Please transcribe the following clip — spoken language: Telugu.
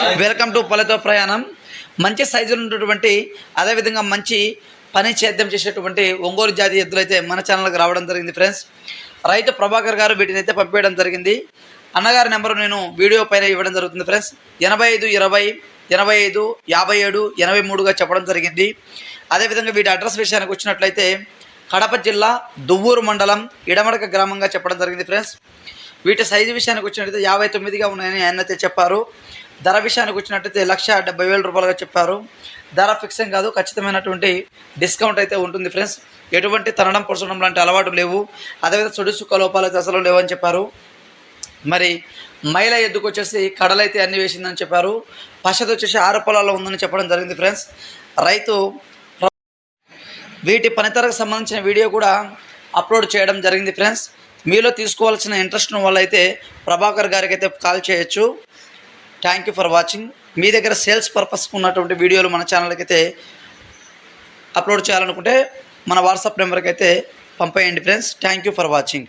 వెల్కమ్ టు పల్లెతో ప్రయాణం. మంచి సైజులు ఉన్నటువంటి అదేవిధంగా మంచి పని సేద్యం చేసేటువంటి ఒంగోలు జాతి ఎద్దులు అయితే మన ఛానల్కి రావడం జరిగింది ఫ్రెండ్స్. రైతు ప్రభాకర్ గారు వీటిని అయితే పంపించడం జరిగింది. అన్నగారి నెంబరు నేను వీడియో పైన ఇవ్వడం జరుగుతుంది ఫ్రెండ్స్. 85 20 85 57 83గా చెప్పడం జరిగింది. అదేవిధంగా వీటి అడ్రస్ విషయానికి వచ్చినట్లయితే కడప జిల్లా దువ్వూరు మండలం ఇడమడక గ్రామంగా చెప్పడం జరిగింది ఫ్రెండ్స్. వీటి సైజు విషయానికి వచ్చినట్లయితే 59గా ఉన్నాయని ఆయన అయితే చెప్పారు. ధర విషయానికి వచ్చినట్టయితే 1,70,000 రూపాయలుగా చెప్పారు. ధర ఫిక్సింగ్ కాదు, ఖచ్చితమైనటువంటి డిస్కౌంట్ అయితే ఉంటుంది ఫ్రెండ్స్. ఎటువంటి తనడం పొడచడం లాంటి అలవాటు లేవు, అదేవిధంగా సుడి సుక్క లోపాలు అయితే అసలు లేవని చెప్పారు. మరి మైల ఎద్దుకు వచ్చేసి కడలైతే అన్ని వేసిందని చెప్పారు. పశుది వచ్చేసి 6 పొలాల్లో ఉందని చెప్పడం జరిగింది ఫ్రెండ్స్. రైతు వీటి పనితరకు సంబంధించిన వీడియో కూడా అప్లోడ్ చేయడం జరిగింది ఫ్రెండ్స్. మీలో తీసుకోవాల్సిన ఇంట్రెస్ట్ ఉన్న వాళ్ళైతే ప్రభాకర్ గారికి అయితే కాల్ చేయొచ్చు. Thank you for watching. మీ దగ్గర సేల్స్ పర్పస్కి ఉన్నటువంటి వీడియోలు మన ఛానల్కి అయితే అప్లోడ్ చేయాలనుకుంటే మన వాట్సాప్ నెంబర్కి అయితే పంపేయండి friends. Thank you for watching.